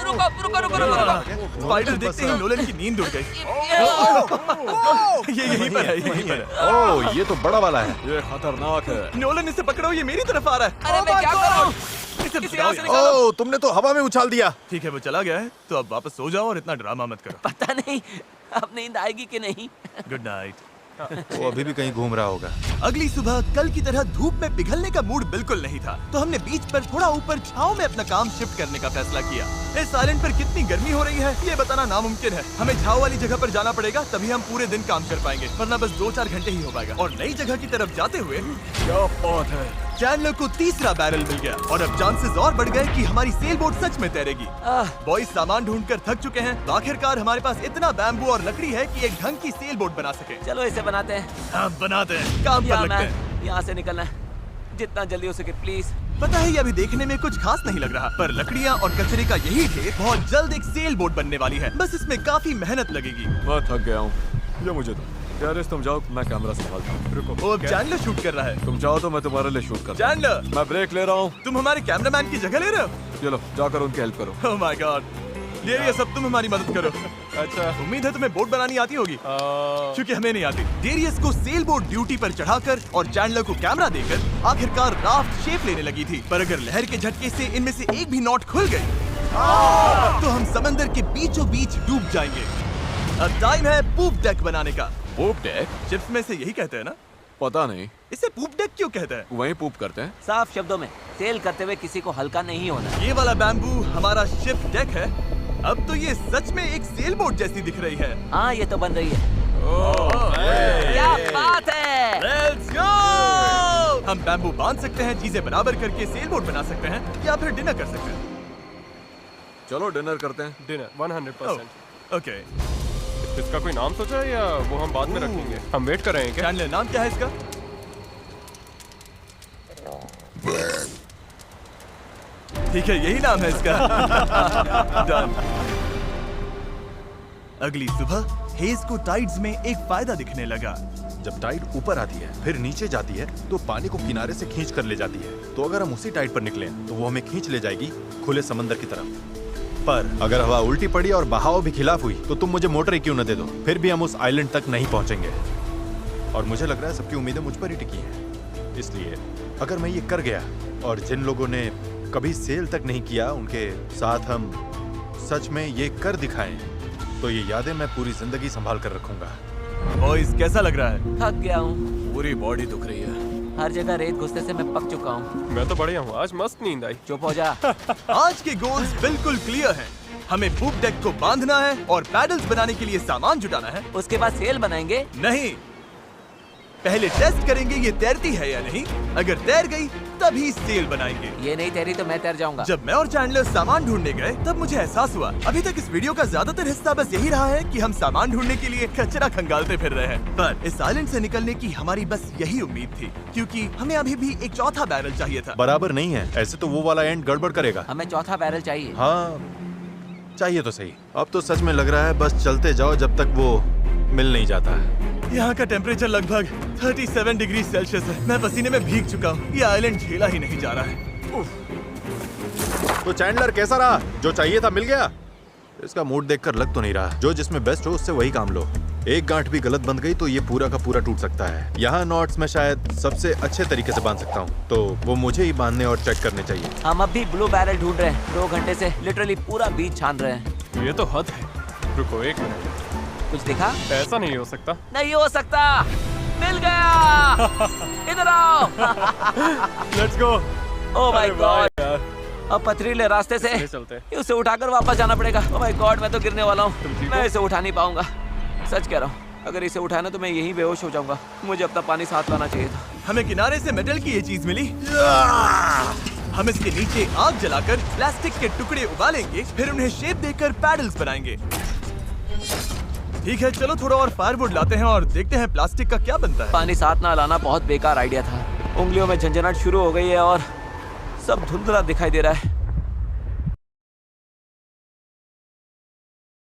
रुको। स्पाइडर देखते ही नोलन की नींद उड़ गई। ये यहीं पर है, यहीं पर है। ओह, ये तो बड़ा वाला है। ये खतरनाक है। नोलन इसे पकड़ो, ये मेरी तरफ आ रहा है। अरे मैं क्या करूं? इसे इसे भगाओ यहाँ से यार। निकालो। ओह, तुमने तो हवा में उछाल दिया। ठीक है, वो चला गया है, तो अब वापस सो जाओ और इतना ड्रामा मत करो। पता नहीं अब नींद आएगी कि नहीं। Good night. वो अभी भी कहीं घूम रहा होगा। अगली सुबह कल की तरह धूप में पिघलने का मूड बिल्कुल नहीं था, तो हमने बीच पर थोड़ा ऊपर छांव में अपना काम शिफ्ट करने का फैसला किया। इस आइलैंड पर कितनी गर्मी हो रही है ये बताना नामुमकिन है। हमें छांव वाली जगह पर जाना पड़ेगा, तभी हम पूरे दिन काम कर पाएंगे, वरना बस 2-4 घंटे ही हो पाएगा। और नई जगह की तरफ जाते हुए क्या बात है। चैंडलर को तीसरा बैरल मिल गया और अब चांसेस और बढ़ गए कि हमारी सेल बोट सच में तैरेगी। बॉयज सामान ढूंढकर थक चुके हैं, तो आखिरकार हमारे पास इतना बैम्बू और लकड़ी है कि एक ढंग की सेल बोट बना सके। चलो इसे बनाते हैं। हाँ, बनाते हैं, काम पर लगते हैं। यहाँ से निकलना है, जितना जल्दी हो सके प्लीज। पता है ये अभी देखने में कुछ खास नहीं लग रहा, पर लकड़ियाँ और कचरे का यही ढेर बहुत जल्द एक सेल बोट बनने वाली है। बस इसमें काफी मेहनत लगेगी। मैं थक गया हूँ, ये मुझे दो। गैरेज तुम जाओ, मैं कैमरा संभालता हूँ। रुको, वो अब चैंडलर शूट कर रहा है। तुम जाओ तो मैं तुम्हारे लिए शूट करता हूँ। चैंडलर, मैं ब्रेक ले रहा हूँ। तुम हमारे कैमरामैन की जगह ले रहे हो? चलो जाकर उनकी हेल्प करो। ओह माय गॉड, ये सब तुम हमारी मदद करो। अच्छा, उम्मीद है तुम्हें बोट बनानी आती होगी, क्योंकि हमें नहीं आती। डेरियस को सेल बोट ड्यूटी पर चढ़ाकर और चैंडलर को कैमरा देकर आखिरकार राफ्ट शेप लेने लगी थी, पर अगर लहर के झटके से इनमें से एक भी नॉट खुल गई तो हम समंदर के बीचों बीच डूब जाएंगे। अब टाइम है पूप डेक बनाने का। पूप डेक? शिप्स में से यही कहते हैं ना? पता नहीं, इसे पूप डेक क्यों कहते हैं? वहीं पूप करते हैं। साफ शब्दों में, सेल करते हुए किसी को हल्का नहीं होना। ये वाला बैम्बू हमारा शिप डेक है। अब तो ये सच में एक सेल बोट जैसी दिख रही है। हाँ ये तो बन रही है। क्या बात है। Let's go! हम बैम्बू बांध सकते हैं, चीजें बराबर करके सेल बोट बना सकते हैं, या फिर डिनर कर सकते हैं। चलो डिनर करते हैं। डिनर 100%। ओके, इसका कोई नाम सोचा है या वो हम बाद में रखेंगे? हम वेट कर रहे हैं क्या? चैंडलर, नाम क्या है इसका? ठीक है, यही नाम है इसका। Done. अगली सुबह हेज को टाइड्स में एक फायदा दिखने लगा। जब टाइड ऊपर आती है फिर नीचे जाती है तो पानी को किनारे से खींच कर ले जाती है। तो अगर हम उसी टाइड पर निकलें तो वो हमें खींच ले जाएगी खुले समंदर की तरफ। पर अगर हवा उल्टी पड़ी और बहाव भी खिलाफ हुई तो तुम मुझे मोटर ही क्यों न दे दो, फिर भी हम उस आइलैंड तक नहीं पहुंचेंगे। और मुझे लग रहा है सबकी उम्मीदें मुझ पर ही टिकी हैं। इसलिए अगर मैं ये कर गया और जिन लोगों ने कभी सेल तक नहीं किया उनके साथ हम सच में ये कर दिखाएं, तो ये यादें मैं पूरी जिंदगी संभाल कर रखूंगा। बॉयज, कैसा लग रहा है? थक गया हूँ, पूरी बॉडी दुख रही है। हर जगह रेत घुसने से मैं पक चुका हूँ। मैं तो बढ़िया हूँ, आज मस्त नींद आई। चुप हो जा। आज के गोल्स बिल्कुल क्लियर हैं। हमें पूप डेक को बांधना है और पैडल्स बनाने के लिए सामान जुटाना है। उसके बाद सेल बनाएंगे। नहीं, पहले टेस्ट करेंगे ये तैरती है या नहीं। अगर तैर गई तभी सेल बनाएंगे। ये नहीं तैरी तो मैं तैर जाऊंगा। जब मैं और चैंडलर सामान ढूंढने गए तब मुझे एहसास हुआ अभी तक इस वीडियो का ज्यादातर हिस्सा बस यही रहा है कि हम सामान ढूंढने के लिए कचरा खंगालते फिर रहे हैं। पर इस आइलैंड से निकलने की हमारी बस यही उम्मीद थी, क्योंकि हमें अभी भी एक चौथा बैरल चाहिए था। बराबर नहीं है, ऐसे तो वो वाला एंड गड़बड़ करेगा। हमें चौथा बैरल चाहिए। हाँ चाहिए तो सही। अब तो सच में लग रहा है बस चलते जाओ जब तक वो मिल नहीं जाता है। यहाँ का टेम्परेचर लगभग 37 डिग्री सेल्सियस है। मैं पसीने में भीग चुका हूँ। ये आइलैंड झेला ही नहीं जा रहा है। तो चैंडलर कैसा रहा? जो चाहिए था मिल गया? इसका मूड देखकर लग तो नहीं रहा। जो जिसमें बेस्ट हो उससे वही काम लो। एक गांठ भी गलत बंध गई तो ये पूरा का पूरा टूट सकता है। यहाँ नॉट्स में शायद सबसे अच्छे तरीके से बांध सकता हूँ, तो वो मुझे ही बांधने और चेक करने चाहिए। हम अब भी ब्लू बैरल ढूंढ रहे हैं। 2 घंटे से लिटरली पूरा बीच छान रहे हैं। ये तो हद है। रुको 1 मिनट, कुछ दिखा? ऐसा नहीं हो सकता। नहीं हो सकता। मिल गया। इधर आओ। Let's go. Oh my God. अब पथरीले रास्ते से चलते हैं। उसे उठाकर वापस जाना पड़ेगा। ओह माय गॉड, मैं तो गिरने वाला हूँ। तुम ठीक मैं हो? इसे उठा नहीं पाऊंगा, सच कह रहा हूँ। अगर इसे उठाया ना तो मैं यहीं बेहोश हो जाऊंगा। मुझे अपना पानी साथ लाना चाहिए था। हमें किनारे से मेटल की ये चीज मिली। हम इसके नीचे आग जलाकर प्लास्टिक के टुकड़े उबालेंगे, फिर उन्हें शेप देकर पैडल्स बनाएंगे। ठीक है, चलो थोड़ा और फायरवुड लाते हैं और देखते हैं प्लास्टिक का क्या बनता है। पानी साथ ना लाना बहुत बेकार आइडिया था। उंगलियों में झंझनाहट शुरू हो गई है और सब धुंधला दिखाई दे रहा है।